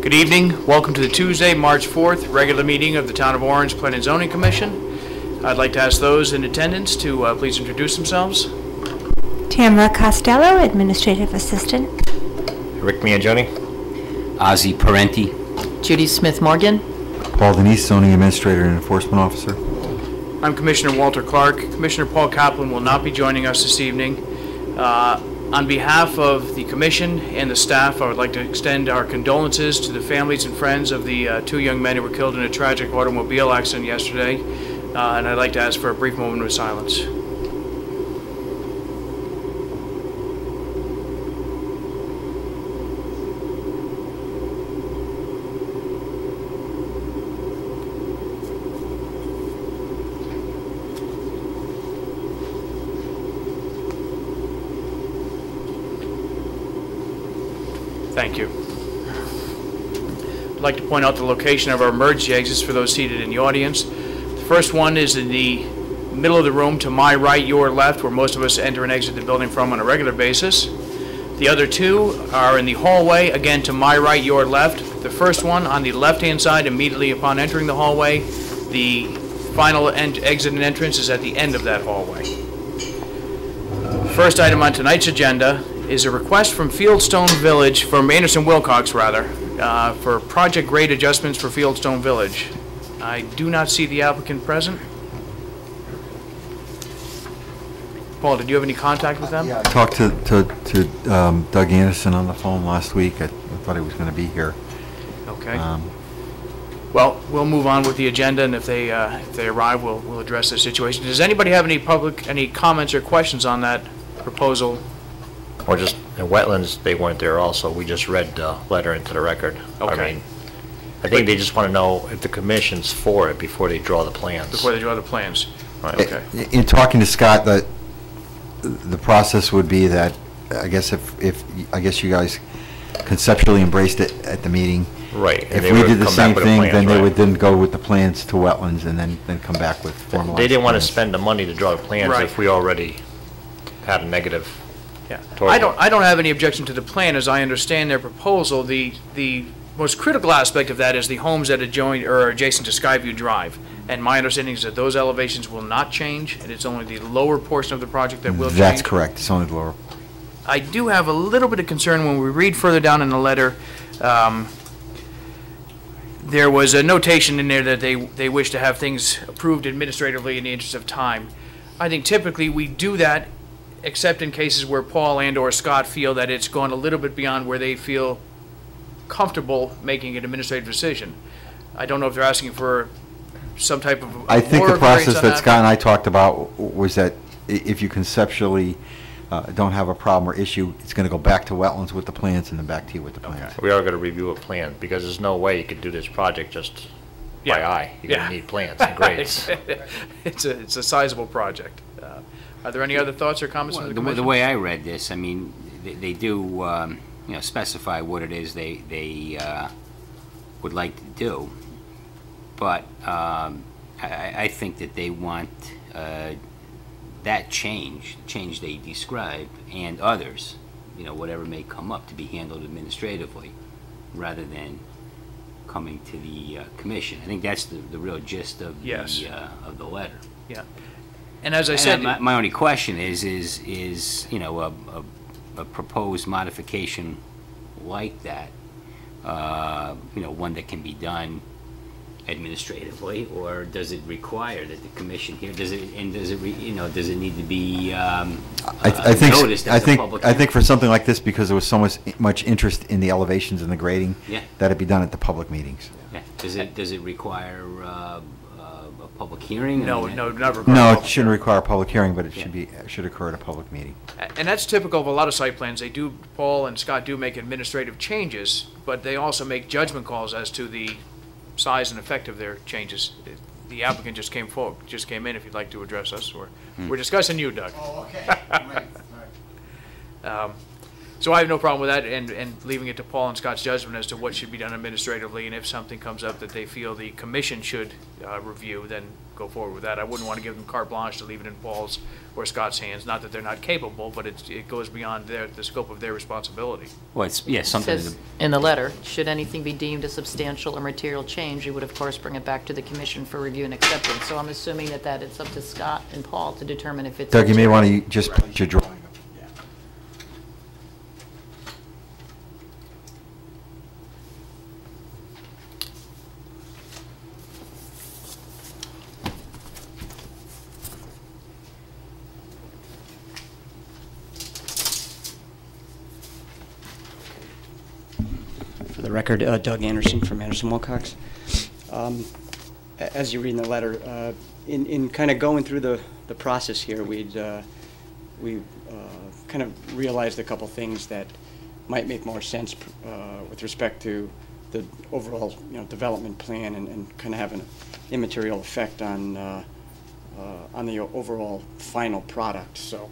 Good evening. Welcome to the Tuesday, March 4th, regular meeting of the Town of Orange Planning and Zoning Commission. I'd like to ask those in attendance to please introduce themselves. Tamara Costello, Administrative Assistant. Rick Miagioni. Ozzy Parenti. Judy Smith-Morgan. Paul Denise, Zoning Administrator and Enforcement Officer. I'm Commissioner Walter Clark. Commissioner Paul Kaplan will not be joining us this evening. On behalf of the Commission and the staff, I would like to extend our condolences to the families and friends of the two young men who were killed in a tragic automobile accident yesterday, and I'd like to ask for a brief moment of silence. Thank you. I'd like to point out the location of our emergency exits for those seated in the audience. The first one is in the middle of the room to my right, your left, where most of us enter and exit the building from on a regular basis. The other two are in the hallway, again to my right, your left. The first one on the left-hand side immediately upon entering the hallway. The final exit and entrance is at the end of that hallway. First item on tonight's agenda is a request from Fieldstone Village, from Anderson Wilcox rather, for project grade adjustments for Fieldstone Village. I do not see the applicant present. Paul, did you have any contact with them? Yeah, I talked to Doug Anderson on the phone last week. I thought he was going to be here. Okay. Well, we'll move on with the agenda, and if they arrive, we'll address the situation. Does anybody have any comments or questions on that proposal? Or just in wetlands, they weren't there also. We just read the letter into the record. Okay. I mean, I think they just want to know if the commission's for it before they draw the plans. Before they draw the plans. Right. Okay. In talking to Scott, the process would be that, I guess if you guys conceptually embraced it at the meeting. Right. If we did the same thing, then they would then go with the plans to wetlands and then come back with formalized They didn't want to plans. spend the money to draw the plans Right. if we already had a negative. Yeah. I don't have any objection to the plan as I understand their proposal. The most critical aspect of that is the homes that adjoin or are adjacent to Skyview Drive. And my understanding is that those elevations will not change, and it's only the lower portion of the project that will change. That's correct. It's only the lower. I do have a little bit of concern when we read further down in the letter. There was a notation in there that they wish to have things approved administratively in the interest of time. I think typically we do that except in cases where Paul and or Scott feel that it's gone a little bit beyond where they feel comfortable making an administrative decision. I don't know if they're asking for some type of I think more the process variance on that Scott and I talked about was that if you conceptually don't have a problem or issue, it's going to go back to wetlands with the plans and then back to you with the plans. We are going to review a plan because there's no way you could do this project just by eye. You're going to need plans and grades. It's a sizable project. Are there any other thoughts or comments from the Commission? The way I read this, I mean, they do specify what it is they would like to do, but I think that they want that change they describe and others, whatever may come up, to be handled administratively rather than coming to the Commission. I think that's the real gist of the letter. Yeah. And as I said, my only question is a proposed modification like that, one that can be done administratively, or does it require that the Commission here does it need to be noticed as a public hearing? I think for something like this, because there was so much interest in the elevations and the grading, that it be done at the public meetings. Yeah. Does it require a public hearing? No, not require. No, it shouldn't require a public hearing, but it should occur at a public meeting. And that's typical of a lot of site plans. Paul and Scott do make administrative changes, but they also make judgment calls as to the size and effect of their changes. The applicant just came in. If you'd like to address us, or we're discussing you, Doug. Oh, okay. Right. So I have no problem with that, and leaving it to Paul and Scott's judgment as to what should be done administratively, and if something comes up that they feel the commission should review, then go forward with that. I wouldn't want to give them carte blanche to leave it in Paul's or Scott's hands. Not that they're not capable, but it goes beyond the scope of their responsibility. Well, it's, yeah, something. Says in the letter, should anything be deemed a substantial or material change, you would of course bring it back to the commission for review and acceptance. So I'm assuming that it's up to Scott and Paul to determine if it's. Doug, you may material. want to just put your drawing up. For the record, Doug Anderson from Anderson Wilcox. As you read in the letter, in kind of going through the process here, we kind of realized a couple things that might make more sense with respect to the overall development plan and kind of have an immaterial effect on the overall final product. So,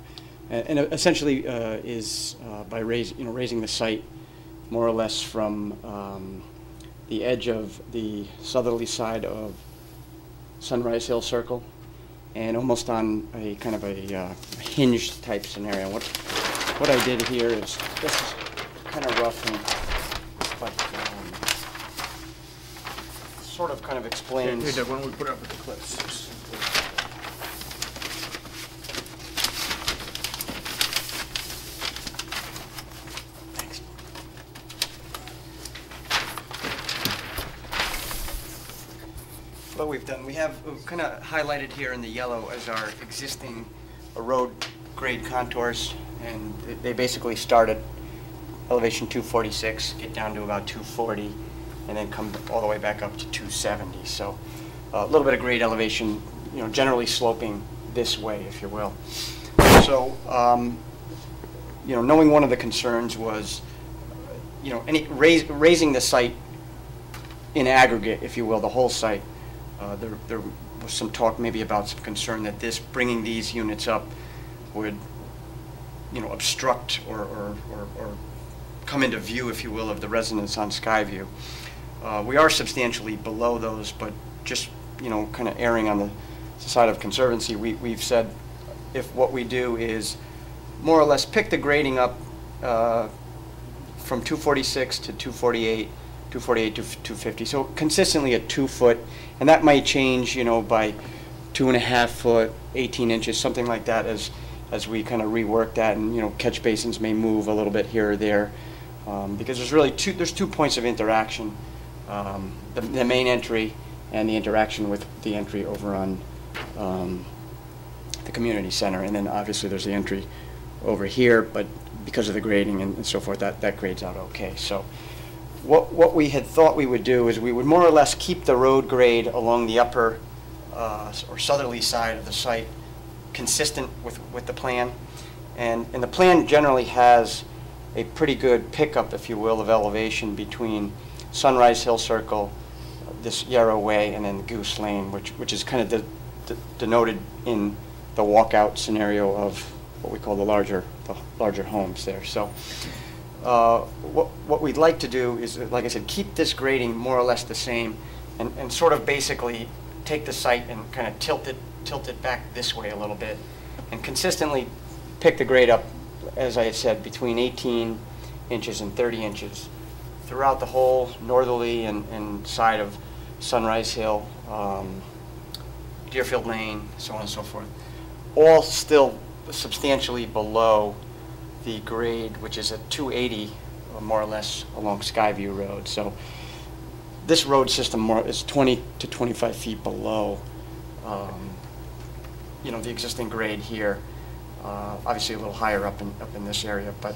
and essentially is by raising the site more or less from the edge of the southerly side of Sunrise Hill Circle and almost on a kind of a hinged type scenario. What I did here is, this is kind of rough, but sort of kind of explains. Here, Doug, why don't we put it up with the clips? What we've done, we've kind of highlighted here in the yellow as our existing road grade contours, and they basically start at elevation 246, get down to about 240, and then come all the way back up to 270. So a little bit of grade elevation, generally sloping this way, if you will. So, knowing one of the concerns was, raising the site in aggregate, if you will, the whole site. There was some talk maybe about some concern that bringing these units up would, obstruct or come into view, if you will, of the residents on Skyview. We are substantially below those, but just, kind of erring on the side of conservancy, we've said if what we do is more or less pick the grading up from 246 to 248, 248 to 250, so consistently at 2 foot, and that might change, by 2.5 foot, 18 inches, something like that, as we kind of rework that, and catch basins may move a little bit here or there, because there's really there's 2 points of interaction, the main entry and the interaction with the entry over on the community center, and then obviously there's the entry over here, but because of the grading and so forth, that grades out okay. So what we had thought we would do is we would more or less keep the road grade along the upper or southerly side of the site consistent with the plan. And the plan generally has a pretty good pickup, if you will, of elevation between Sunrise Hill Circle, this Yarrow Way, and then Goose Lane, which is kind of denoted in the walkout scenario of what we call the larger homes there. So what we'd like to do is, like I said, keep this grading more or less the same, and sort of basically take the site and kind of tilt it back this way a little bit, and consistently pick the grade up, as I had said, between 18 inches and 30 inches throughout the whole northerly and side of Sunrise Hill, Deerfield Lane, so on and so forth, all still substantially below the grade, which is at 280, more or less, along Skyview Road. So this road system is 20 to 25 feet below, the existing grade here. Obviously, a little higher up in this area, but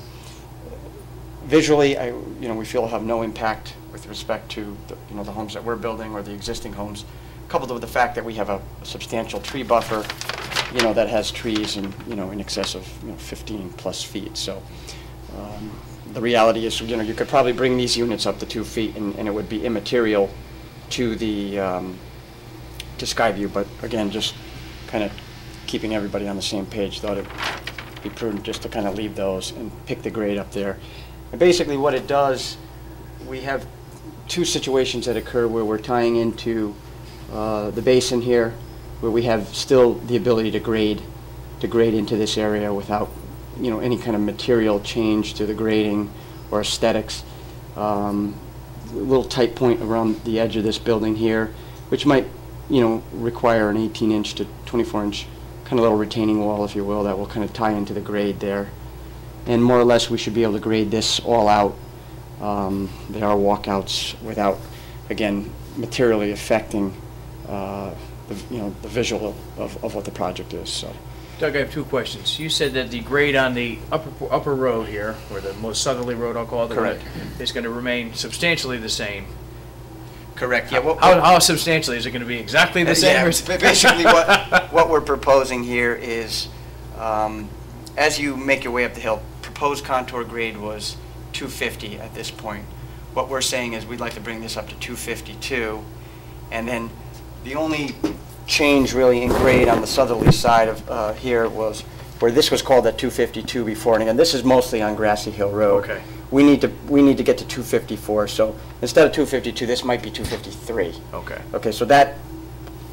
visually, we feel will have no impact with respect to the homes that we're building or the existing homes, coupled with the fact that we have a substantial tree buffer, that has trees in excess of 15 plus feet. So the reality is, you could probably bring these units up to 2 feet, and it would be immaterial to the to Skyview. But again, just kind of keeping everybody on the same page, thought it be prudent just to kind of leave those and pick the grade up there. And basically what it does, we have two situations that occur where we're tying into the basin here, where we have still the ability to grade into this area without, you know, any kind of material change to the grading or aesthetics. A little tight point around the edge of this building here, which might, you know, require an 18-inch to 24-inch kind of little retaining wall, if you will, that will kind of tie into the grade there. And more or less, we should be able to grade this all out. There are walkouts without, again, materially affecting the visual of what the project is. So, Doug, I have two questions. You said that the grade on the upper road here, or the most southerly road, I'll call it, correct, is going to remain substantially the same. Correct. Yeah. How substantially is it going to be? Exactly the same? Yeah, basically, what we're proposing here is, as you make your way up the hill, proposed contour grade was 250 at this point. What we're saying is we'd like to bring this up to 252, and then the only change really in grade on the southerly side of here was where this was called at 252 before, and again, this is mostly on Grassy Hill Road. Okay. We need to get to 254, so instead of 252, this might be 253. Okay. Okay, so that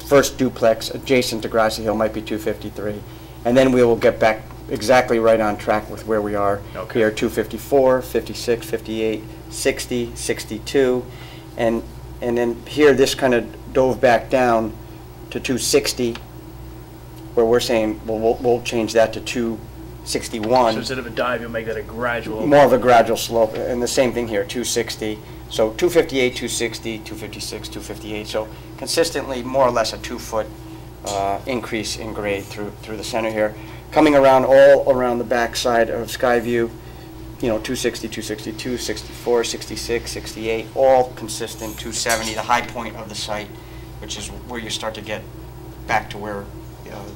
first duplex adjacent to Grassy Hill might be 253, and then we will get back exactly right on track with where we are here, 254, 56, 58, 60, 62, and then here this kind of dove back down to 260, where we're saying, well, we'll change that to 261. So instead of a dive, you'll make that a gradual. More of a gradual slope, and the same thing here, 260. So 258, 260, 256, 258. So consistently, more or less a 2-foot increase in grade through the center here. Coming around all around the back side of Skyview, you know, 260, 262, 64, 66, 68, all consistent, 270, the high point of the site, which is where you start to get back to where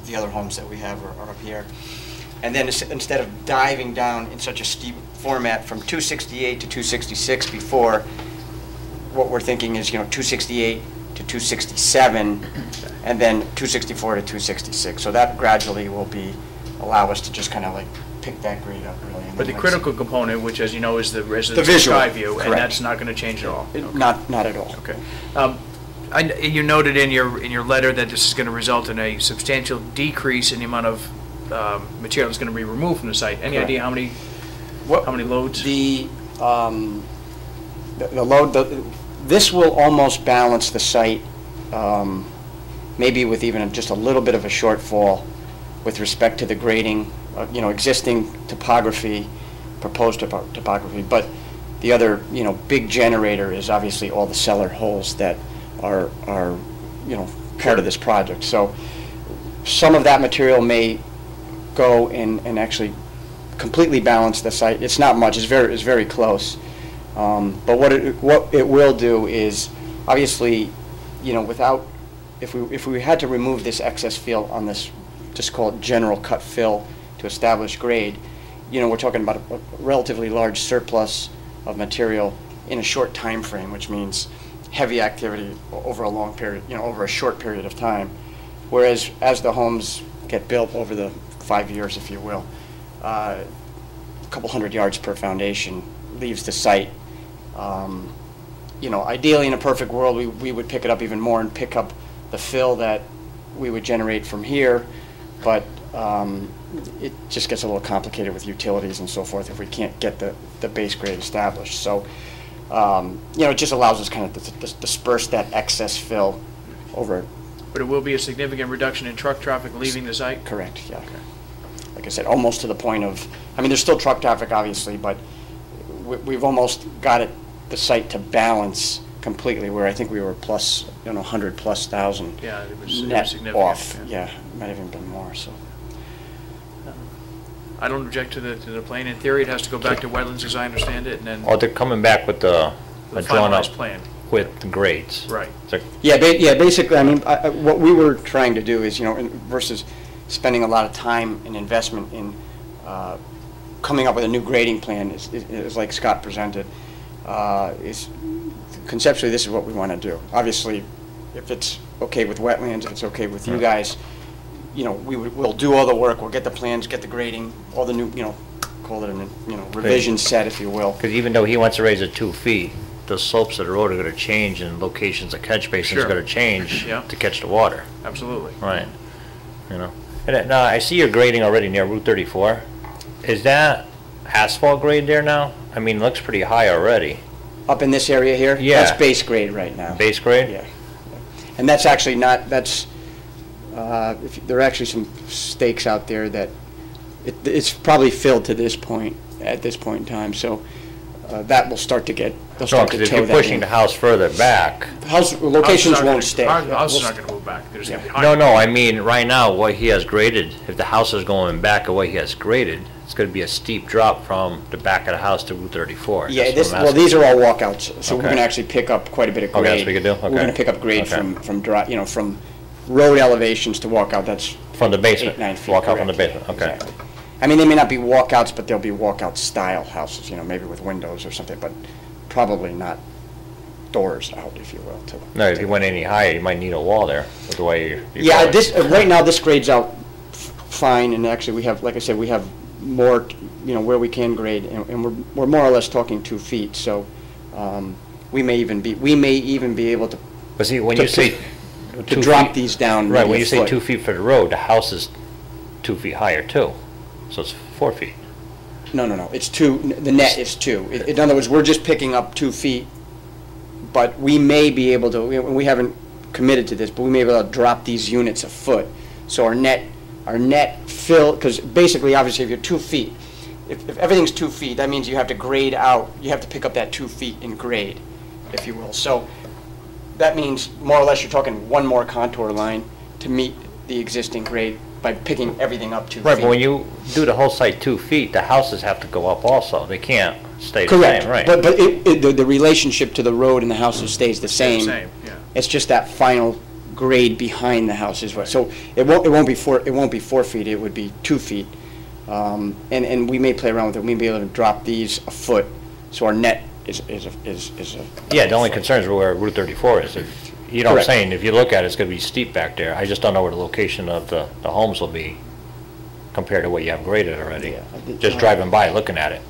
the other homes that we have are up here. And then instead of diving down in such a steep format from 268 to 266 before, what we're thinking is, you know, 268 to 267, and then 264 to 266. So that gradually will allow us to just kind of like pick that grade up, really. But the critical component, which, as you know, is the visual sky view, correct. And that's not going to change at all. Okay. Not at all. Okay. You noted in your letter that this is going to result in a substantial decrease in the amount of material that's going to be removed from the site. Any correct. idea how many loads? The load. This will almost balance the site, maybe with even just a little bit of a shortfall with respect to the grading, you know, existing topography, proposed topography. But the other, you know, big generator is obviously all the cellar holes that are you know, part of this project. So some of that material may go and actually completely balance the site. It's not much. It's very close. But what it will do is, obviously, you know, if we had to remove this excess fill on this, just call it general cut fill to establish grade, you know, we're talking about a relatively large surplus of material in a short time frame, which means heavy activity over a long period, you know, over a short period of time. Whereas as the homes get built over the 5 years, if you will, a couple hundred yards per foundation leaves the site. You know, ideally in a perfect world, we would pick it up even more and pick up the fill that we would generate from here, but it just gets a little complicated with utilities and so forth if we can't get the base grade established. So, you know, it just allows us kind of to disperse that excess fill over. But it will be a significant reduction in truck traffic leaving the site? Correct, yeah. Okay. Like I said, almost to the point of, I mean, there's still truck traffic, obviously, but we've almost got the site to balance completely, where I think we were plus, you know, 100,000 yeah, it was net significant off. Yeah, it might have even been more. So I don't object to the plan. In theory, it has to go back to wetlands, as I understand it, and then Oh, they're coming back with a drawn up finalized plan. with the grades. Right. It's like, yeah, basically, I mean, what we were trying to do is, you know, versus spending a lot of time and investment in coming up with a new grading plan, is like Scott presented, is conceptually this is what we want to do. Obviously, if it's okay with wetlands, if it's okay with you guys, we'll do all the work, we'll get the plans, get the grading, all the new, call it a, revision set, if you will. Because even though he wants to raise it 2 feet, the slopes of the road are going to change and locations of catch basins are Sure. going to change Yeah. to catch the water. Absolutely. Right. And now I see you're grading already near Route 34. Is that asphalt grade there now? I mean, it looks pretty high already. Up in this area here? Yeah. That's base grade right now. Base grade? Yeah. And that's actually not, there are actually some stakes out there that, it's probably filled to this point, at this point in time, so that will start to get, they'll No, start to because if tow you're that pushing in. the house further back. Locations won't stay. The house is We'll- not going to move back. There's going to be No, higher. I mean, right now, what he has graded, if the house is going back the way he has graded, it's going to be a steep drop from the back of the house to Route 34. Yeah, That's what I'm asking. these are all walkouts, so we're Okay. going to actually pick up quite a bit of Okay, grade. that's what you could do? We're going Okay. to pick up grade Okay. from road elevations to walkout, that's From the basement? 8-9 feet. Walk out from the correct. basement, okay. Exactly. I mean, they may not be walkouts, but they'll be walkout style houses, maybe with windows or something, but probably not doors out, if you will. No, if you went any higher, you might need a wall there, with the way you're. Yeah, going. right now, this grades out fine, and actually, we have, like I said, we have more, where we can grade, and we're more or less talking 2 feet, so we may even be able to But see, when you say. to 2 drop feet- these down Right, maybe when a you say foot. 2 feet for the road, the house is 2 feet higher too, so it's 4 feet. No, it's 2, the net is 2. In other words, we're just picking up 2 feet, but we may be able to, we haven't committed to this, but we may be able to drop these units a foot. So our net fill, because basically, obviously, if you're 2 feet, if everything's 2 feet, that means you have to grade out, you have to pick up that 2 feet in grade, if you will. So that means more or less you're talking one more contour line to meet the existing grade by picking everything up 2 feet. Right, but when you do the whole site 2 feet, the houses have to go up also, they can't stay the Correct, same, right? but the relationship to the road and the houses stays the same. Same, yeah. It's just that final grade behind the house is what, so it won't be 4 feet, it would be 2 feet. And we may play around with it, we may be able to drop these a foot, so our net is a. Yeah, the only concern is where Route 34 is. You know what I'm Correct. saying, if you look at it, it's gonna be steep back there. I just don't know where the location of the homes will be compared to what you have graded already. Yeah. Just driving by, looking at it.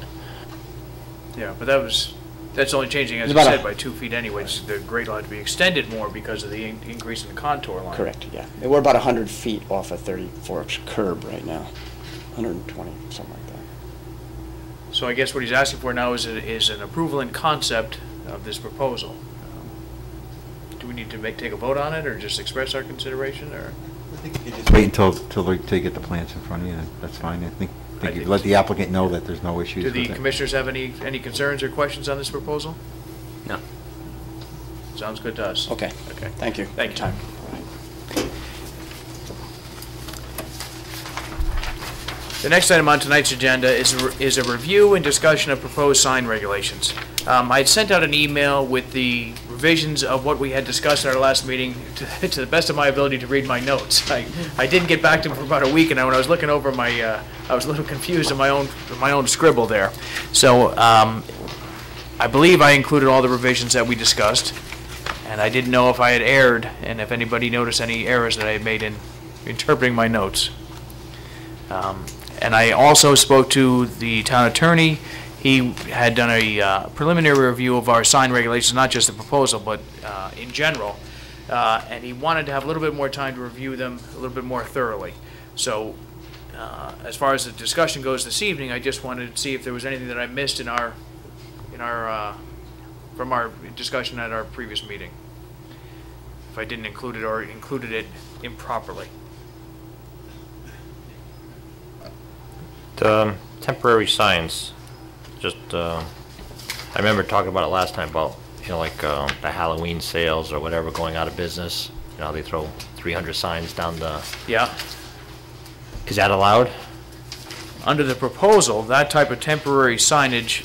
Yeah, but that's only changing, as It's you about said, by 2 feet anyway. The grade will have to be extended more because of the increase in the contour line. Correct, yeah. And we're about 100 feet off a 34-inch curb right now, 120, something like that. So I guess what he's asking for now is an approval in concept of this proposal. Do we need to take a vote on it, or just express our consideration, or? Just wait until they get the plans in front of you, that's fine. I think you let the applicant know that there's no issues Do with the it. commissioners have any concerns or questions on this proposal? No. Sounds good to us. Okay. Okay. Thank you. Thank you. The next item on tonight's agenda is a review and discussion of proposed sign regulations. I had sent out an email with the revisions of what we had discussed at our last meeting to the best of my ability to read my notes. I didn't get back to them for about a week, and when I was looking over I was a little confused in my own scribble there. So I believe I included all the revisions that we discussed, and I didn't know if I had erred, and if anybody noticed any errors that I had made in interpreting my notes. And I also spoke to the town attorney. He had done a preliminary review of our sign regulations, not just the proposal, but in general. And he wanted to have a little bit more time to review them a little bit more thoroughly. So as far as the discussion goes this evening, I just wanted to see if there was anything that I missed from our discussion at our previous meeting. If I didn't include it or included it improperly. The temporary signs, just, I remember talking about it last time about, like the Halloween sales or whatever going out of business. They throw 300 signs down the, Yeah. is that allowed? Under the proposal, that type of temporary signage,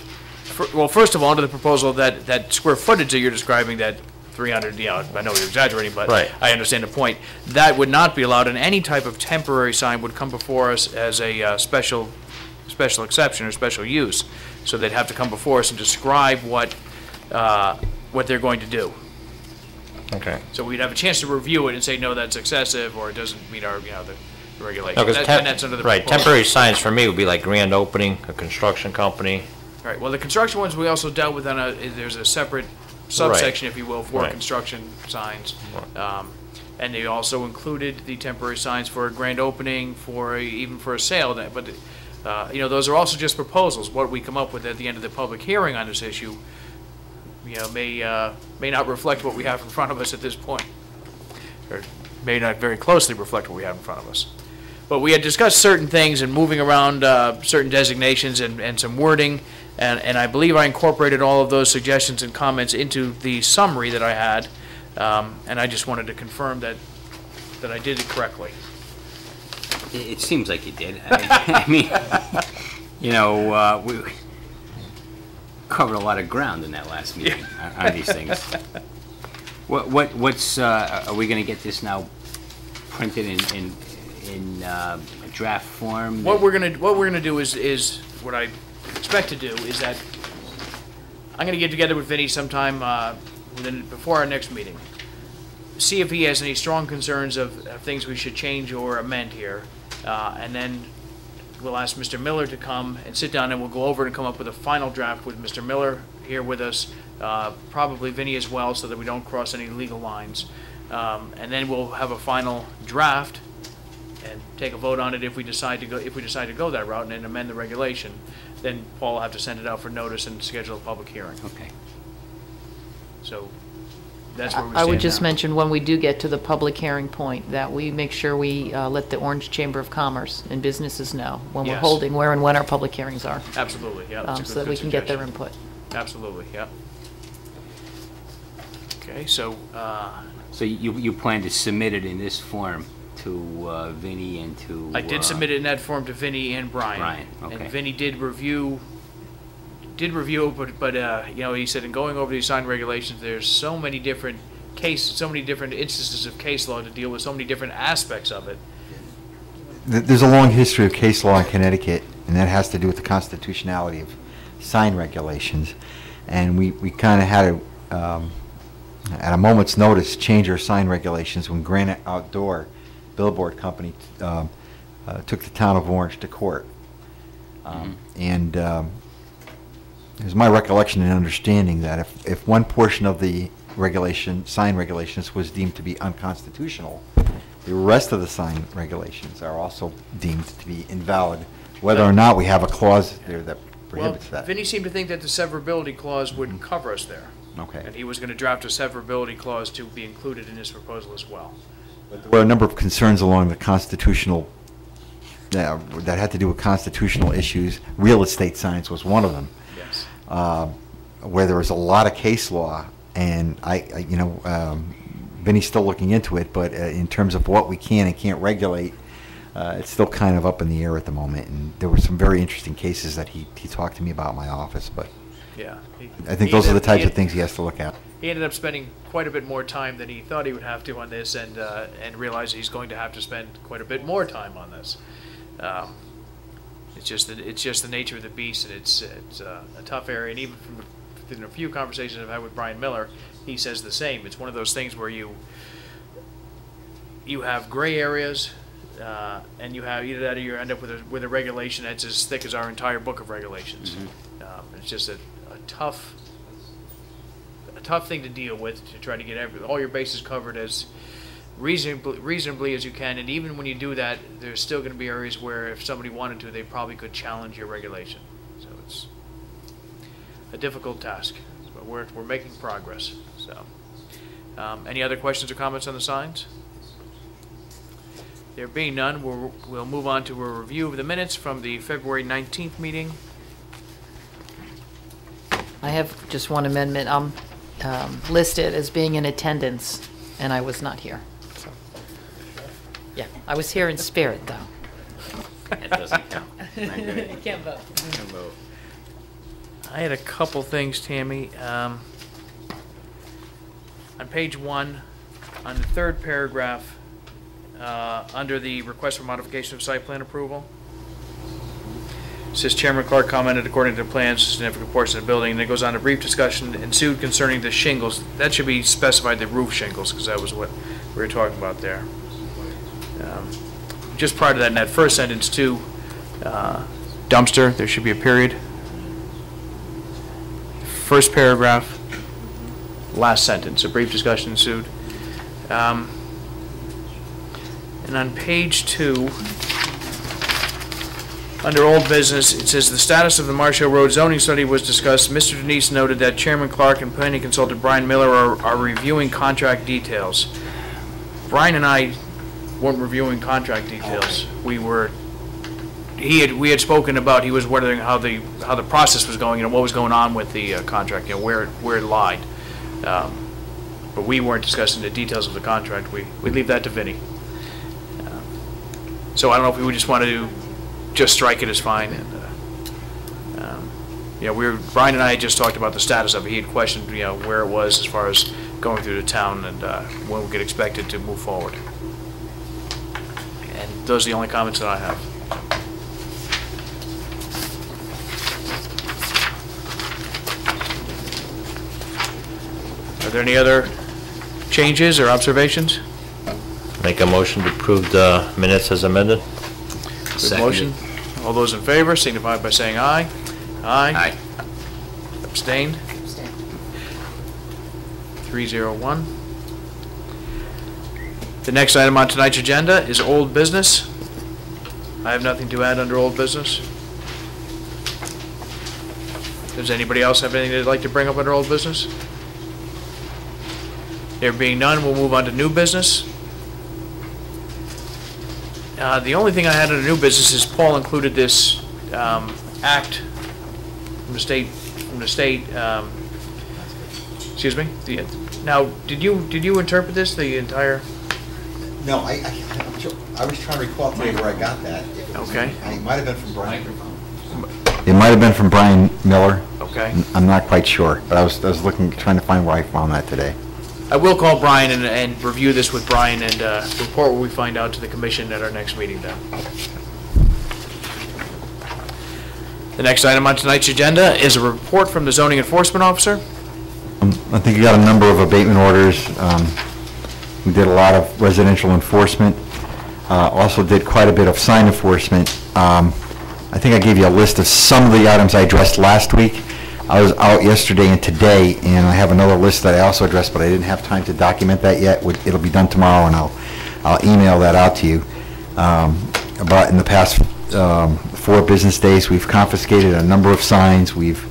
well, first of all, under the proposal, that square footage that you're describing, that 300, I know you're exaggerating, but Right. I understand the point. That would not be allowed, and any type of temporary sign would come before us as a special exception or special use. So they'd have to come before us and describe what they're going to do. Okay. So we'd have a chance to review it and say, no, that's excessive, or it doesn't meet our, regulation. No, 'cause And that's under the right, proposal. temporary signs for me would be like grand opening, a construction company. Right, well, the construction ones, we also dealt with there's a separate subsection, if you will, for Right. construction signs. And they also included the temporary signs for a grand opening, even for a sale, but, those are also just proposals. What we come up with at the end of the public hearing on this issue, may not reflect what we have in front of us at this point, or may not very closely reflect what we have in front of us. But we had discussed certain things and moving around certain designations and some wording, and I believe I incorporated all of those suggestions and comments into the summary that I had, and I just wanted to confirm that I did it correctly. It seems like you did. I mean, we covered a lot of ground in that last meeting on these things. What's are we going to get this now printed in a draft form? What we're gonna do is what I expect to do is that I'm gonna get together with Vinny sometime before our next meeting. See if he has any strong concerns of things we should change or amend here, and then we'll ask Mr. Miller to come and sit down, and we'll go over and come up with a final draft with Mr. Miller here with us, probably Vinny as well, so that we don't cross any legal lines, and then we'll have a final draft and take a vote on it if we decide to go that route and then amend the regulation. Then Paul will have to send it out for notice and schedule a public hearing. Okay. So that's where we stand I would just now. mention, when we do get to the public hearing point, that we make sure we let the Orange Chamber of Commerce and businesses know when we're Yes. holding where and when our public hearings are, Absolutely, yeah. That's a so good that we can get their suggestion. input. Absolutely, yeah. Okay, so, So you plan to submit it in this form to Vinny and to... I did submit it in that form to Vinny and Brian. Brian, okay. And Vinny did review, but he said in going over these sign regulations, there's so many different instances of case law to deal with, so many different aspects of it. There's a long history of case law in Connecticut, and that has to do with the constitutionality of sign regulations. And we kind of had to, at a moment's notice, change our sign regulations when Granite Outdoor Billboard Company took the town of Orange to court. And it was my recollection and understanding that if one portion of the sign regulations was deemed to be unconstitutional, the rest of the sign regulations are also deemed to be invalid, whether or not we have a clause there that prohibits Well, that. Vinny seemed to think that the severability clause would cover us there. Okay. And he was going to draft a severability clause to be included in his proposal as well. There were a number of concerns along the constitutional, that had to do with constitutional issues. Real estate signs was one of them, Yes. where there was a lot of case law, and Vinny's still looking into it, but in terms of what we can and can't regulate, it's still kind of up in the air at the moment. And there were some very interesting cases that he talked to me about in my office, but Yeah. I think those are the types of things he has to look at. He ended up spending quite a bit more time than he thought he would have to on this, and realized he's going to have to spend quite a bit more time on this. It's just the nature of the beast, and it's a tough area. And even from a few conversations I've had with Brian Miller, he says the same. It's one of those things where you have gray areas, and you have either that or you end up with a regulation that's as thick as our entire book of regulations. It's just a tough thing to deal with, to try to get all your bases covered as reasonably as you can. And even when you do that, there's still going to be areas where if somebody wanted to, they probably could challenge your regulation. So it's a difficult task, but we're making progress. So, any other questions or comments on the signs? There being none, we'll move on to a review of the minutes from the February 19th meeting. I have just one amendment. I'm listed as being in attendance, and I was not here. So, yeah, I was here in spirit, though. That doesn't count. You can't vote. I had a couple things, Tammy. On page 1, on the third paragraph, under the request for modification of site plan approval, it says Chairman Clark commented according to the plans, a significant portion of the building, and it goes on a brief discussion ensued concerning the shingles. That should be specified, the roof shingles, because that was what we were talking about there. just prior to that, in that first sentence too, dumpster, there should be a period. First paragraph, last sentence, a brief discussion ensued. And on page 2, under old business, it says the status of the Marsh Hill Road zoning study was discussed. Mr. Denise noted that Chairman Clark and planning consultant Brian Miller are reviewing contract details. Brian and I weren't reviewing contract details. We had spoken about, he was wondering how the process was going and what was going on with the contract, where it lied. But we weren't discussing the details of the contract. We leave that to Vinnie. So I don't know if we would just want to just strike it as fine. And Brian and I had just talked about the status of it. He had questioned where it was as far as going through the town and when we could expect it to move forward. And those are the only comments that I have. Are there any other changes or observations? Make a motion to approve the minutes as amended. Good motion. All those in favor signify by saying aye. Aye. Aye. Abstained? 301. The next item on tonight's agenda is old business. I have nothing to add under old business. Does anybody else have anything they'd like to bring up under old business? There being none, we'll move on to new business. The only thing I had under new business is Paul included this act from the state. Excuse me. Now, did you interpret this the entire? No, I was trying to recall today where I got that. Okay. It might have been from Brian. It might have been from Brian Miller. Okay. I'm not quite sure, but I was trying to find where I found that today. I will call Brian and review this with Brian and report what we find out to the commission at our next meeting then. The next item on tonight's agenda is a report from the zoning enforcement officer. I think you got a number of abatement orders. We did a lot of residential enforcement. Also did quite a bit of sign enforcement. I think I gave you a list of some of the items I addressed last week. I was out yesterday and today, and I have another list that I also addressed, but I didn't have time to document that yet. It'll be done tomorrow, and I'll email that out to you. About in the past 4 business days, we've confiscated a number of signs. We've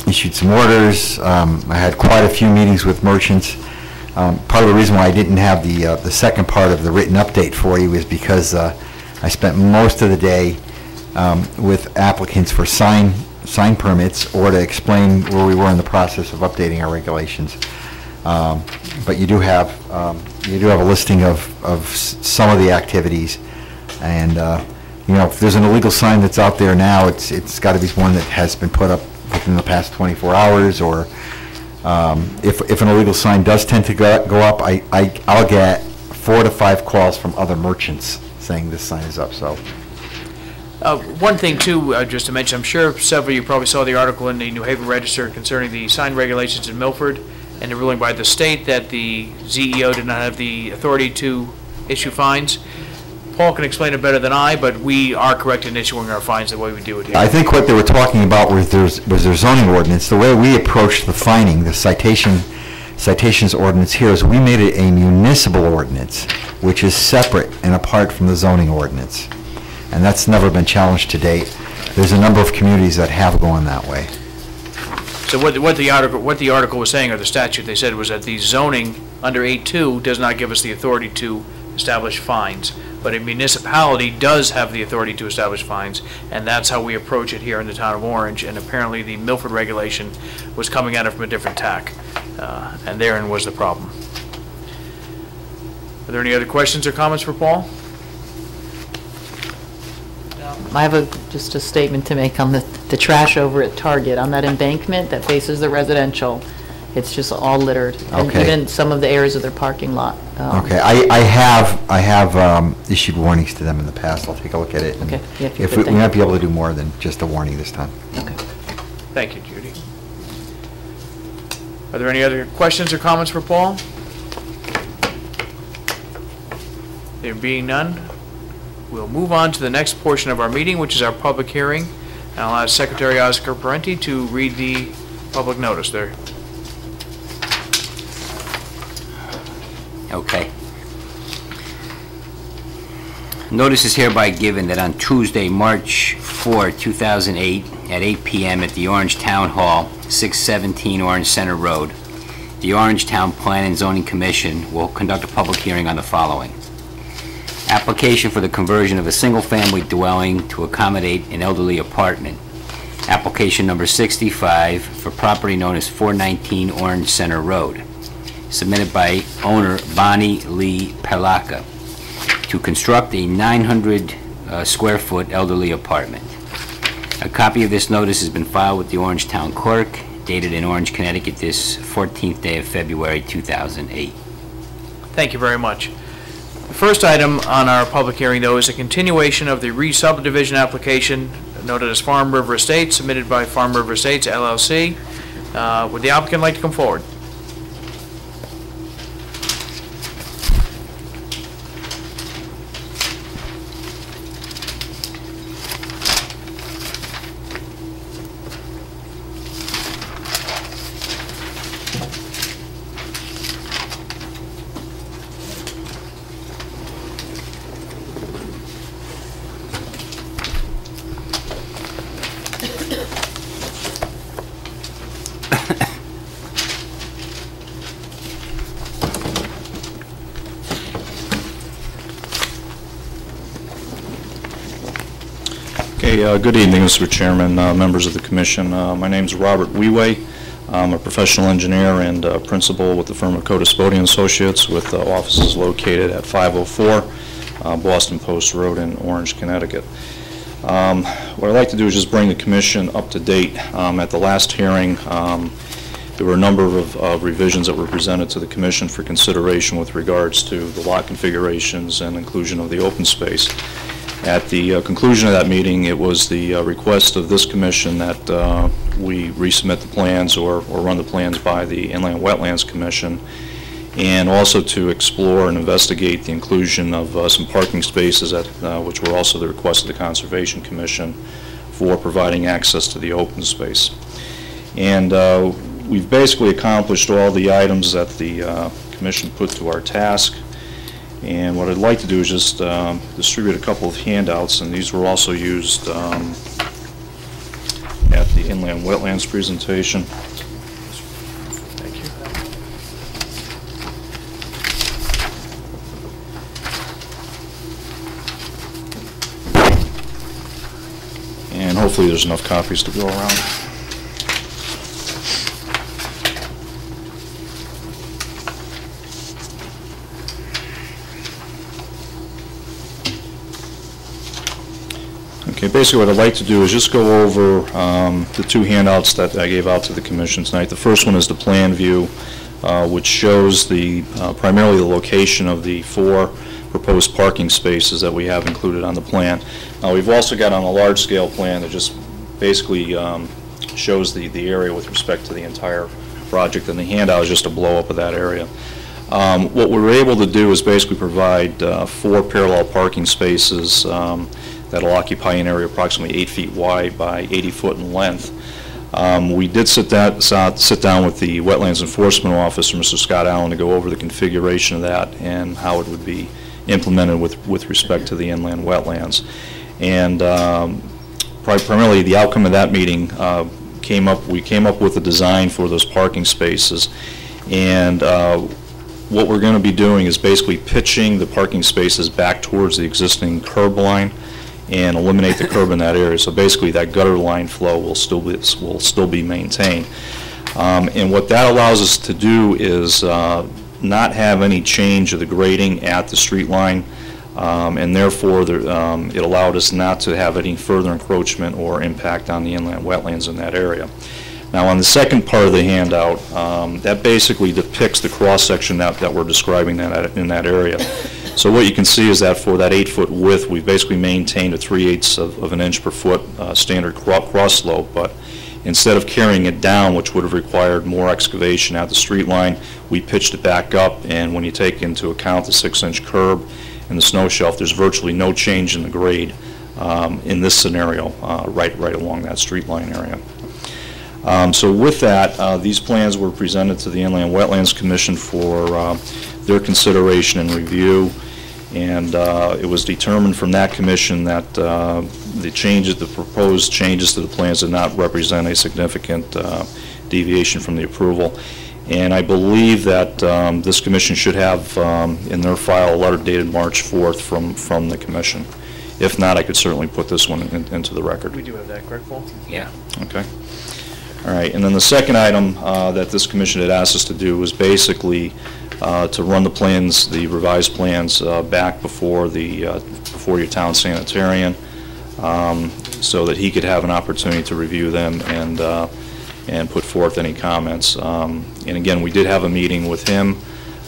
issued some orders. I had quite a few meetings with merchants. Part of the reason why I didn't have the second part of the written update for you is because I spent most of the day with applicants for sign permits or to explain where we were in the process of updating our regulations. But you do have a listing of some of the activities, and if there's an illegal sign that's out there now, it's got to be one that has been put up within the past 24 hours, or if an illegal sign does tend to go up, I'll get 4 to 5 calls from other merchants saying this sign is up. So. One thing, too, just to mention, I'm sure several of you probably saw the article in the New Haven Register concerning the sign regulations in Milford and the ruling by the state that the ZEO did not have the authority to issue fines. Paul can explain it better than I, but we are correct in issuing our fines the way we do it here. I think what they were talking about was their zoning ordinance. The way we approached the fining, the citations ordinance here, is we made it a municipal ordinance, which is separate and apart from the zoning ordinance. And that's never been challenged to date. There's a number of communities that have gone that way. So what the article was saying, or the statute they said, was that the zoning under 8.2 does not give us the authority to establish fines, but a municipality does have the authority to establish fines, and that's how we approach it here in the town of Orange. And apparently the Milford regulation was coming at it from a different tack, and therein was the problem. Are there any other questions or comments for Paul? I have just a statement to make on the trash over at Target, on that embankment that faces the residential. It's just all littered. And Okay. even some of the areas of their parking lot. Okay, I have issued warnings to them in the past. I'll take a look at it. and Okay, yeah, if you If could, we thank might you. be able to do more than just a warning this time. Okay. Thank you, Judy. Are there any other questions or comments for Paul? There being none, we'll move on to the next portion of our meeting, which is our public hearing. And I'll ask Secretary Oscar Parenti to read the public notice there. Okay. Notice is hereby given that on Tuesday, March 4, 2008, at 8 p.m. at the Orange Town Hall, 617 Orange Center Road, the Orange Town Plan and Zoning Commission will conduct a public hearing on the following. Application for the conversion of a single-family dwelling to accommodate an elderly apartment. Application number 65 for property known as 419 Orange Center Road, submitted by owner Bonnie Lee Perlaka, to construct a 900 square foot elderly apartment. A copy of this notice has been filed with the Orange Town Clerk, dated in Orange, Connecticut, this 14th day of February 2008. Thank you very much. The first item on our public hearing, though, is a continuation of the re-subdivision application noted as Farm River Estates, submitted by Farm River Estates, LLC. Would the applicant like to come forward? Good evening, Mr. Chairman, members of the Commission. My name is Robert Weway. I'm a professional engineer and principal with the firm of Codas Bodian Associates, with offices located at 504 Boston Post Road in Orange, Connecticut. What I'd like to do is just bring the Commission up to date. At the last hearing, there were a number of revisions that were presented to the Commission for consideration with regards to the lot configurations and inclusion of the open space. At the conclusion of that meeting, it was the request of this Commission that we resubmit the plans or run the plans by the Inland Wetlands Commission, and also to explore and investigate the inclusion of some parking spaces, which were also the request of the Conservation Commission, for providing access to the open space. And we've basically accomplished all the items that the Commission put to our task. And what I'd like to do is just distribute a couple of handouts, and these were also used at the Inland Wetlands presentation. Thank you. And hopefully there's enough copies to go around. Okay, basically what I'd like to do is just go over the two handouts that I gave out to the Commission tonight. The first one is the plan view, which shows primarily the location of the 4 proposed parking spaces that we have included on the plan. We've also got on a large-scale plan that just basically shows the area with respect to the entire project, and the handout is just a blow-up of that area. What we were able to do is basically provide 4 parallel parking spaces that'll occupy an area approximately 8 feet wide by 80 foot in length. We did sit down with the Wetlands Enforcement Officer, Mr. Scott Allen, to go over the configuration of that and how it would be implemented with respect to the inland wetlands. And primarily the outcome of that meeting, we came up with a design for those parking spaces, and what we're going to be doing is basically pitching the parking spaces back towards the existing curb line and eliminate the curb in that area. So basically that gutter line flow will still be maintained. And what that allows us to do is not have any change of the grading at the street line, and therefore it allowed us not to have any further encroachment or impact on the inland wetlands in that area. Now on the second part of the handout, that basically depicts the cross-section that we're describing in that area. So what you can see is that for that 8-foot width, we've basically maintained a 3/8 of an inch per foot standard cross slope, but instead of carrying it down, which would have required more excavation at the street line, we pitched it back up, and when you take into account the 6-inch curb and the snow shelf, there's virtually no change in the grade in this scenario, right along that street line area. So with that, these plans were presented to the Inland Wetlands Commission for their consideration and review, and it was determined from that commission that the proposed changes to the plans did not represent a significant deviation from the approval. And I believe that this commission should have in their file a letter dated March 4th from the commission. If not, I could certainly put this one into the record. We do have that, correct, Paul? Yeah. Okay. All right, and then the second item that this commission had asked us to do was basically to run the plans, the revised plans, back before your town sanitarian, so that he could have an opportunity to review them and put forth any comments. And again, we did have a meeting with him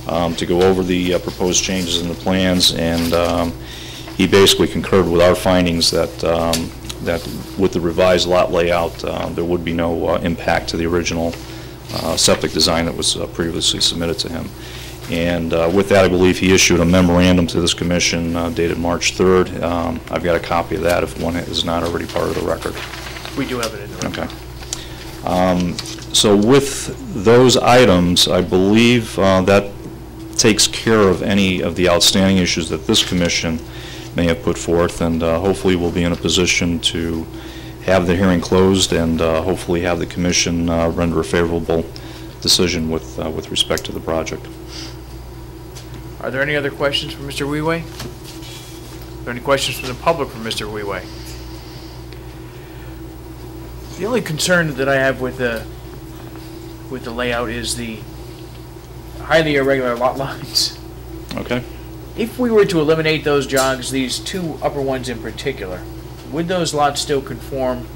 to go over the proposed changes in the plans, and he basically concurred with our findings that with the revised lot layout, there would be no impact to the original septic design that was previously submitted to him. And with that, I believe he issued a memorandum to this commission dated March 3rd. I've got a copy of that if one is not already part of the record. We do have it in the record. Okay. So with those items, I believe that takes care of any of the outstanding issues that this commission may have put forth, and hopefully we'll be in a position to have the hearing closed and hopefully have the commission render a favorable decision with respect to the project. Are there any other questions for Mr. Weiwei? Are there any questions from the public for Mr. Weiwei? The only concern that I have with the layout is the highly irregular lot lines. Okay. If we were to eliminate those jogs, these two upper ones in particular, would those lots still conform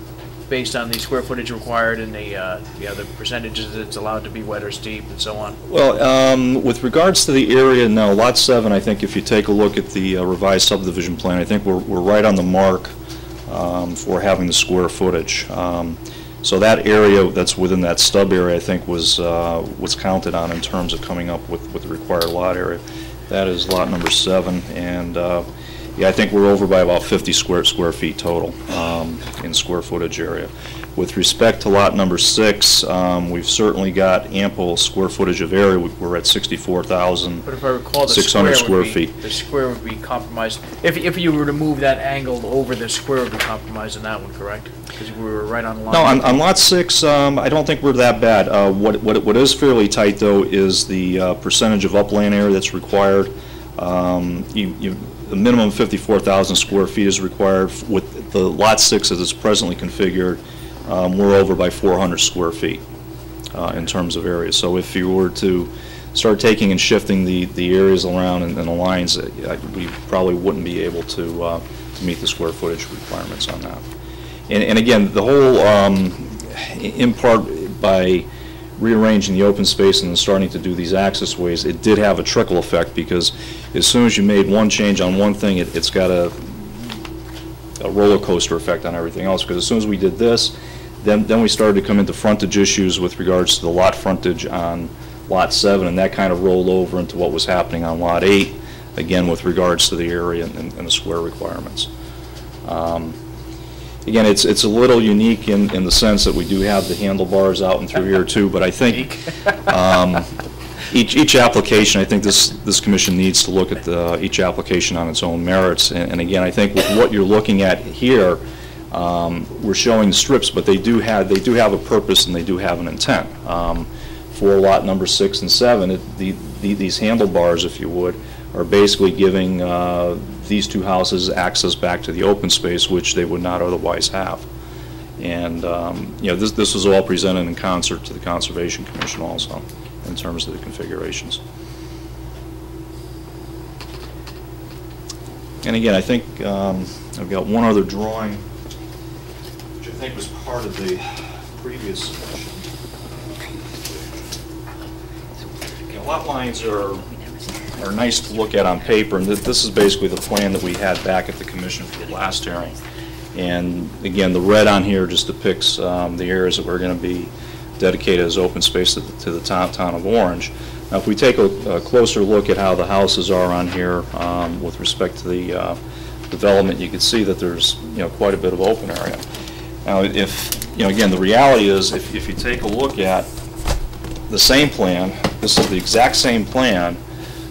based on the square footage required and the percentages that's allowed to be wet or steep and so on? Well, with regards to the area, no. Lot 7, I think if you take a look at the revised subdivision plan, I think we're right on the mark for having the square footage. So that area that's within that stub area, I think, was counted on in terms of coming up with the required lot area. That is lot number 7, and yeah, I think we're over by about 50 square feet total in square footage area. With respect to lot number 6, we've certainly got ample square footage of area. We're at 64,600 But if I recall, square feet. The square would be compromised. If you were to move that angle over, the square would be compromised on that one, correct? Because we were right on the line. No, on lot 6, I don't think we're that bad. What is fairly tight, though, is the percentage of upland area that's required. The minimum 54,000 square feet is required. With the lot 6 as it's presently configured, we're over by 400 square feet in terms of area. So if you were to start taking and shifting the areas around and the lines, we probably wouldn't be able to meet the square footage requirements on that. And again, the whole, in part by rearranging the open space and then starting to do these access ways, it did have a trickle effect, because as soon as you made one change on one thing, it's got a roller coaster effect on everything else. Because as soon as we did this, then we started to come into frontage issues with regards to the lot frontage on lot 7, and that kind of rolled over into what was happening on lot 8, again with regards to the area and the square requirements. Again, it's a little unique in the sense that we do have the handlebars out and through here too, but I think each application, I think this commission needs to look at each application on its own merits. And again, I think with what you're looking at here, we're showing the strips, but they do have a purpose and they do have an intent. For lot number 6 and 7, these handlebars, if you would, are basically giving these two houses access back to the open space, which they would not otherwise have. And you know, this was all presented in concert to the Conservation Commission also, in terms of the configurations. And again, I think I've got one other drawing, which I think was part of the previous submission. You know, lot lines are nice to look at on paper, and this is basically the plan that we had back at the commission for the last hearing. And again, the red on here just depicts the areas that we're going to be dedicated as open space to the town of Orange. Now, if we take a closer look at how the houses are on here with respect to the development, you can see that there's, quite a bit of open area. Now, again, the reality is, if you take a look at the same plan, this is the exact same plan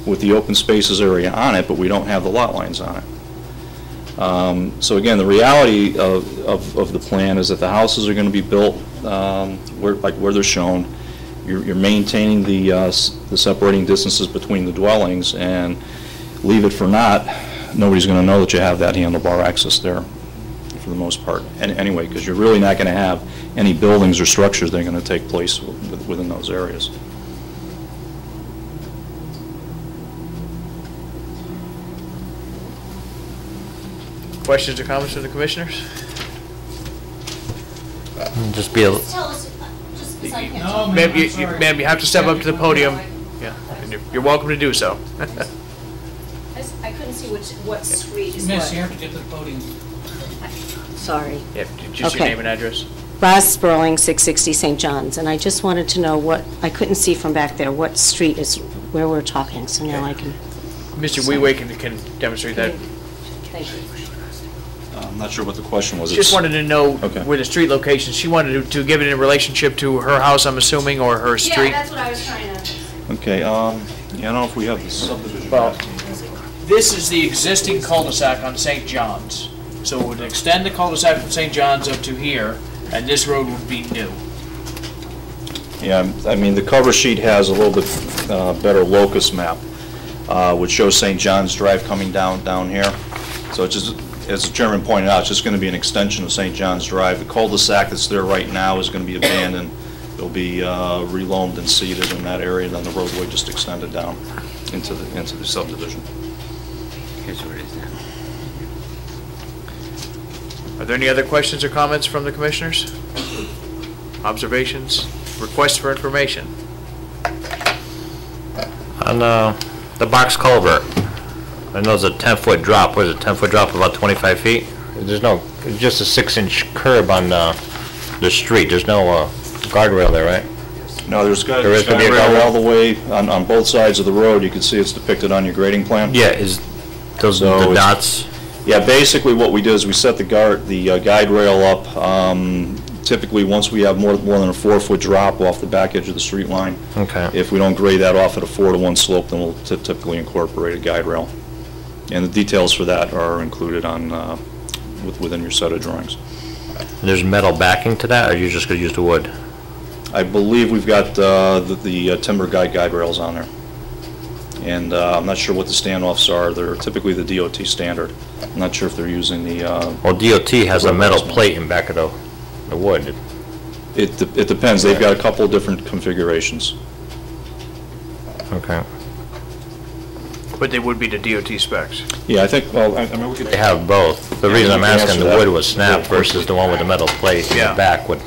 with the open spaces area on it, but we don't have the lot lines on it. So again, the reality of the plan is that the houses are going to be built where they're shown. You're maintaining the separating distances between the dwellings, and leave it for not, nobody's going to know that you have that handlebar access there for the most part. And anyway, because you're really not going to have any buildings or structures that are going to take place within those areas. Questions or comments from the commissioners? Just be a, Just tell us, just because I can't. Ma'am, you have to step up to the podium. Yeah, and you're welcome to do so. I couldn't see what street is Miss, you what. have to get to the podium. Sorry. Yeah, just your Okay. name and address. Roz Sperling, 660 St. John's, and I just wanted to know what, I couldn't see from back there, what street is where we're talking, so now I can, Mr. Weiwei can demonstrate that. thank you. I'm not sure what the question was. Just wanted to know Okay. where the street location, she wanted to give it in relationship to her house, I'm assuming, or her street? Yeah, that's what I was trying to. Okay, yeah, I don't know if we have the subdivision. Well, this is the existing cul-de-sac on St. John's. So it would extend the cul-de-sac from St. John's up to here, and this road would be new. Yeah, I mean, the cover sheet has a little bit better locus map, which shows St. John's Drive coming down here. So it's just, as the chairman pointed out, it's just going to be an extension of St. John's Drive. The cul-de-sac that's there right now is going to be abandoned. It'll be reloamed and seeded in that area, then the roadway just extended down into the subdivision. Here's where it is now. Are there any other questions or comments from the commissioners? Observations? Requests for information? on the box culvert, I know there's a 10-foot drop. What is it, 10-foot drop about 25 feet? There's no, it's just a 6-inch curb on the street. There's no guardrail there, right? No, there's There is gonna be a guardrail guardrail? all the way on both sides of the road. You can see it's depicted on your grading plan. Yeah, is those So the it's- dots? Yeah, basically what we do is we set the guide rail up, typically once we have more than a 4-foot drop off the back edge of the street line. Okay. If we don't grade that off at a 4-to-1 slope, then we'll typically incorporate a guide rail. And the details for that are included on, within your set of drawings. There's metal backing to that, or you're just gonna use the wood? I believe we've got the timber guide rails on there. And I'm not sure what the standoffs are. They're typically the DOT standard. I'm not sure if they're using the... Well, DOT has a metal Replacement. plate in back of the wood. It depends. They've got a couple of different configurations. Okay. But they would be the DOT specs. Yeah, I think, well, I mean, we could... They have both. The Yeah, reason I'm we can asking, answer the that wood was snapped real versus the one with the metal plate in Yeah. the back would,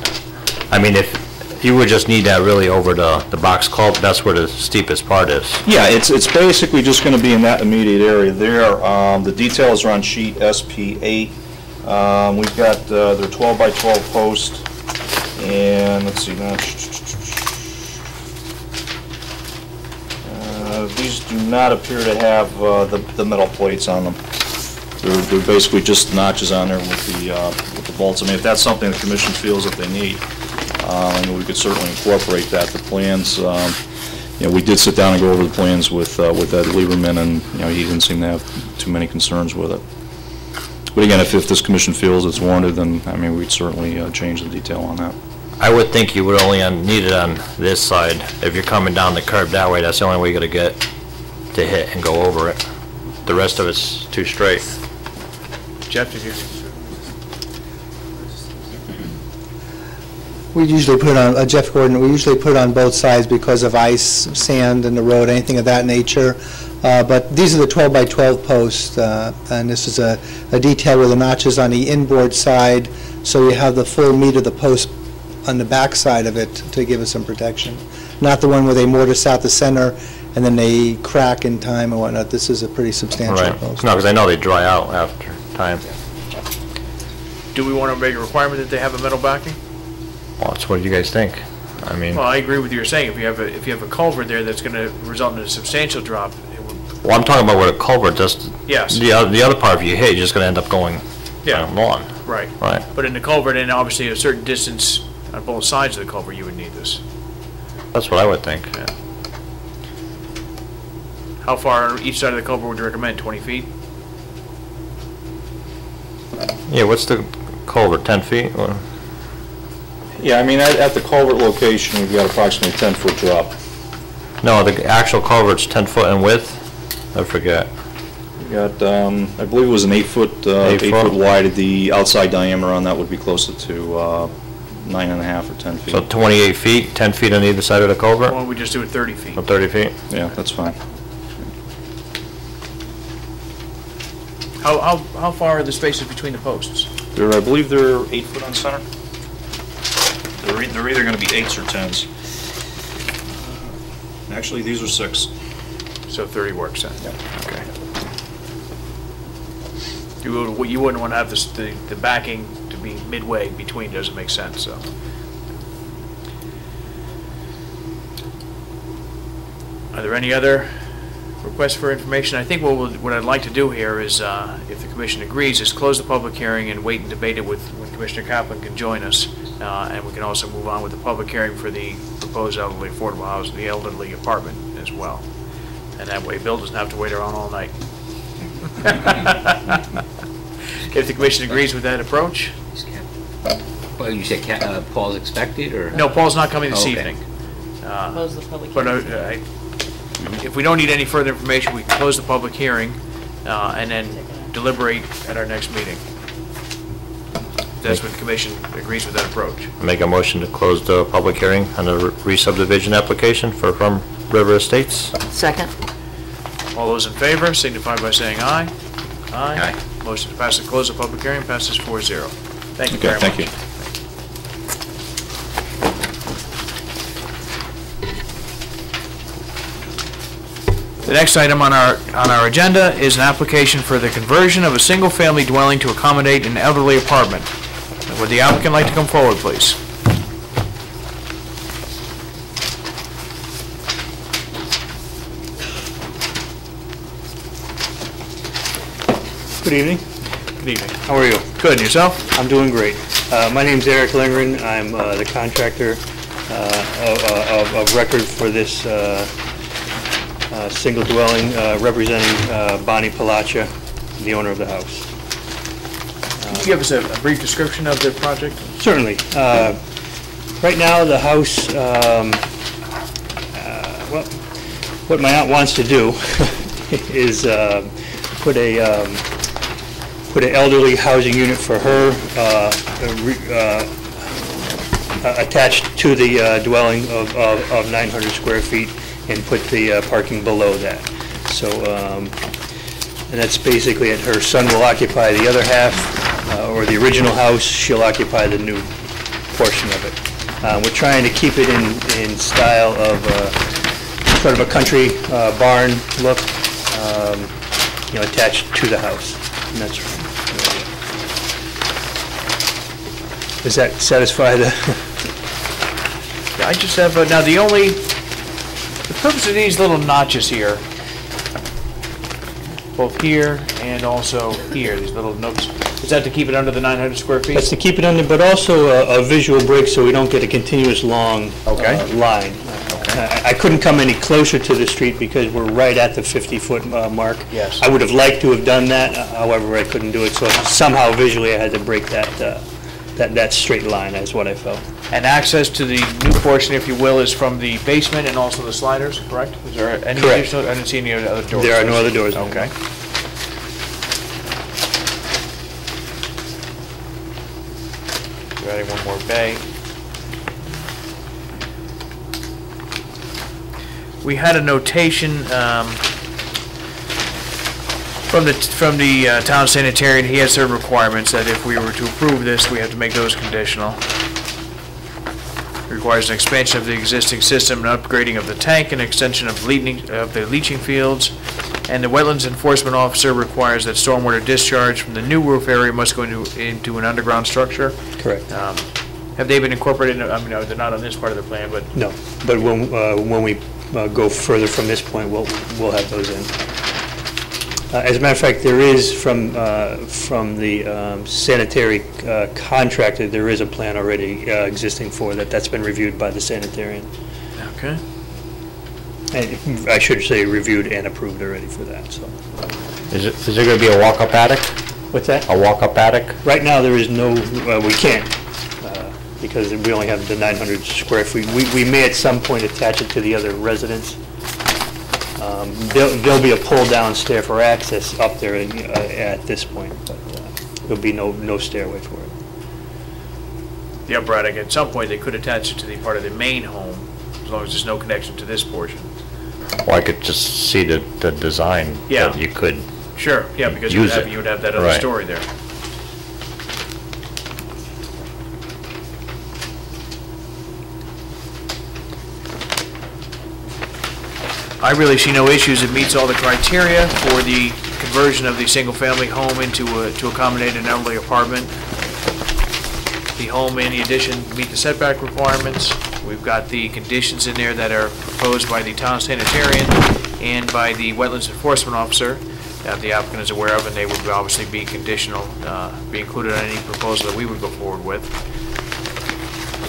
I mean, if you would just need that really over the box culvert, that's where the steepest part is. Yeah, it's basically just going to be in that immediate area there. The details are on sheet SP8. We've got their 12 by 12 post, and let's see now. These do not appear to have the metal plates on them. They're basically just notches on there with the bolts. I mean, if that's something the commission feels that they need, I mean, we could certainly incorporate that. The plans, you know, we did sit down and go over the plans with Ed Lieberman, and, you know, he didn't seem to have too many concerns with it. But again, if this commission feels it's warranted, then, I mean, we'd certainly change the detail on that. I would think you would only need it on this side. If you're coming down the curb that way, that's the only way you're gonna get to hit and go over it. The rest of it's too straight. Jeff, did you? We usually put on, Jeff Gordon, we usually put on both sides because of ice, sand in the road, anything of that nature. But these are the 12 by 12 posts, and this is a detail with the notches on the inboard side, so you have the full meat of the post on the back side of it to give us some protection. Not the one where they mortise out the center and then they crack in time and whatnot. This is a pretty substantial Right. post. No, because I know they dry out after time. Do we want to make a requirement that they have a metal backing? Well, that's what you guys think. I mean, Well, I agree with you saying, if you have a culvert there that's gonna result in a substantial drop, it would, well, I'm talking about where the culvert does, yes, the other part, if you hit, you're just gonna end up going yeah, lawn. right. Right. But in the culvert, and obviously a certain distance on both sides of the culvert, you would need this. That's what I would think. Yeah. How far on each side of the culvert would you recommend, 20 feet? Yeah, what's the culvert, 10 feet? Or- Yeah, I mean, at the culvert location, we've got approximately 10-foot drop. No, the actual culvert's 10 foot in width? I forget. We got, I believe it was an 8-foot, 8 foot wide. The outside diameter on that would be closer to 9.5 or 10 feet. So 28 feet, 10 feet on either side of the Why culvert? don't we just do it 30 feet? Or 30 feet? Yeah, that's fine. How far are the spaces between the posts? I believe they're 8 foot on center. They're either going to be 8s or 10s. Actually, these are 6. So 30 works then? Okay. You wouldn't want to have the backing to be midway between, doesn't make sense, so. Are there any other requests for information? I think what I'd like to do here is, if the commission agrees, is close the public hearing and wait and debate it with, when Commissioner Kaplan can join us. And we can also move on with the public hearing for the proposed elderly affordable housing, the elderly apartment as well. And that way Bill doesn't have to wait around all night. If the commission agrees with that approach? Well, you said Paul's expected, or? No, Paul's not coming this Okay. evening. Close the public But hearing. if we don't need any further information, we can close the public hearing and then deliberate at our next meeting. That's what the commission agrees with that approach. Make a motion to close the public hearing on the re-subdivision application for From River Estates. Second. All those in favor signify by saying aye. Aye. Motion to pass to close the public hearing passes 4-0. Thank you Okay, very much. thank you. The next item on our agenda is an application for the conversion of a single-family dwelling to accommodate an elderly apartment. Would the applicant like to come forward, please? Good evening. Good evening. How are you? Good, and yourself? I'm doing great. My name's Eric Lindgren. I'm the contractor of record for this single dwelling representing Bonnie Palacha, the owner of the house. Can you give us a brief description of the project? Certainly. Right now, the house, well, what my aunt wants to do is put an elderly housing unit for her attached to the dwelling of 900 square feet and put the parking below that. So, and that's basically it. Her son will occupy the other half, or the original house. She'll occupy the new portion of it. We're trying to keep it in style of sort of a country barn look, you know, attached to the house. And that's, does that satisfy the? Yeah, I just have, now the purpose of these little notches here, both here and also here, these little nooks, is that to keep it under the 900 square feet? That's to keep it under, but also a visual break so we don't get a continuous long line. I couldn't come any closer to the street because we're right at the 50-foot mark. Yes. I would have liked to have done that, however, I couldn't do it, so somehow visually I had to break that straight line, is what I felt. And access to the new portion, if you will, is from the basement and also the sliders, correct? Is there any Correct. additional, I didn't see any other doors. There are no other doors. Okay. We're adding one more bay. We had a notation from the town sanitarian. He has certain requirements that if we were to approve this, we have to make those conditional. Requires an expansion of the existing system, an upgrading of the tank, an extension of the leaching fields, and the wetlands enforcement officer requires that stormwater discharge from the new roof area must go into an underground structure. Correct. Have they been incorporated, I mean, no, they're not on this part of the plan, but No, but when we go further from this point, we'll have those in. As a matter of fact, there is from the sanitary contractor, there is a plan already existing for that. That's been reviewed by the sanitarian. okay. And I should say reviewed and approved already for that, so. Is there going to be a walk-up attic? What's that? A walk-up attic? Right now, there is no, we can't, because we only have the 900 square feet. We may at some point attach it to the other residents. There'll be a pull-down stair for access up there at this point, but there'll be no stairway for it. The upper attic, at some point, they could attach it to the part of the main home, as long as there's no connection to this portion. Well, I could just see the design. Yeah. That you could. Sure, yeah, because Use it. you would have that other Right. story there. I really see no issues. It meets all the criteria for the conversion of the single-family home to accommodate an elderly apartment. The home, in addition, meet the setback requirements. We've got the conditions in there that are proposed by the town sanitarian and by the wetlands enforcement officer that the applicant is aware of, and they would obviously be conditional, be included on any proposal that we would go forward with.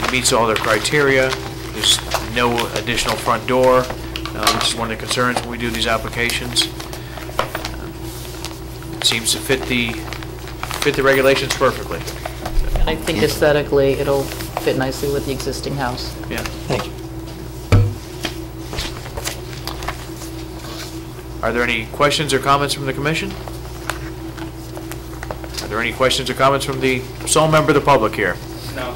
It meets all their criteria. There's no additional front door, which is one of the concerns when we do these applications. It seems to fit the regulations perfectly. And I think aesthetically, it'll fit nicely with the existing house. Yeah. Thank you. Are there any questions or comments from the commission? Are there any questions or comments from the sole member of the public here? No.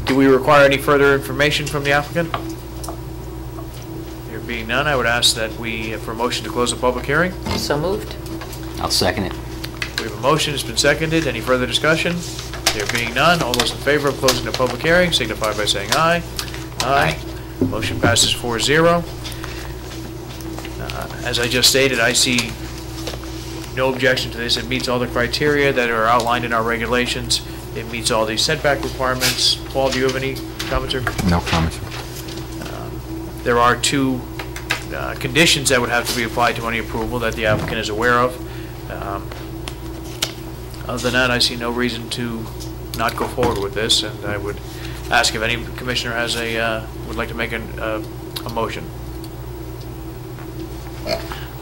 Do we require any further information from the applicant? There being none, I would ask that we, for a motion to close the public hearing. So moved. I'll second it. We have a motion, it's been seconded. Any further discussion? There being none, all those in favor of closing the public hearing signify by saying aye. Aye. Motion passes 4-0. As I just stated, I see no objection to this. It meets all the criteria that are outlined in our regulations. It meets all the setback requirements. Paul, do you have any comments or? No comments. There are two conditions that would have to be applied to any approval that the applicant is aware of. Other than that, I see no reason to not go forward with this, and I would ask if any commissioner has would like to make a motion.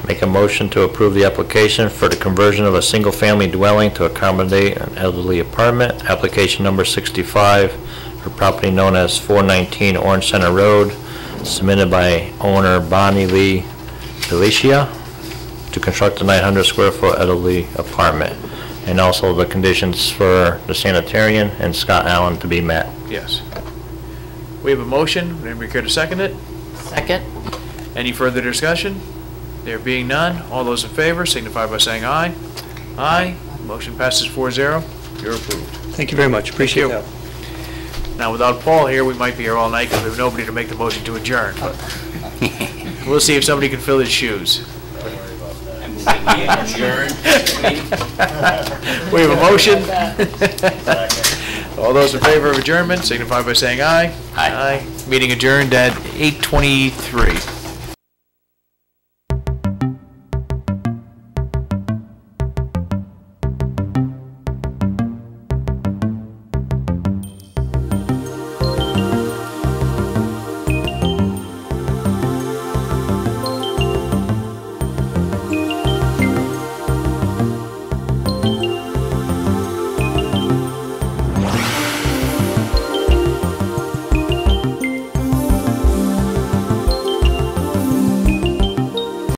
Make a motion to approve the application for the conversion of a single-family dwelling to accommodate an elderly apartment. Application number 65 for property known as 419 Orange Center Road, submitted by owner Bonnie Lee Delicia to construct a 900 square foot elderly apartment. And also the conditions for the sanitarian and Scott Allen to be met. Yes. We have a motion. Anybody care to second it? Second. Any further discussion? There being none, all those in favor signify by saying aye. Aye. Motion passes 4-0. You're approved. Thank you very much. Appreciate you. that. Now, without Paul here, we might be here all night because we have nobody to make the motion to adjourn. But we'll see if somebody can fill his shoes. We have a motion. All those in favor of adjournment signify by saying aye. Aye. Meeting adjourned at 8:23.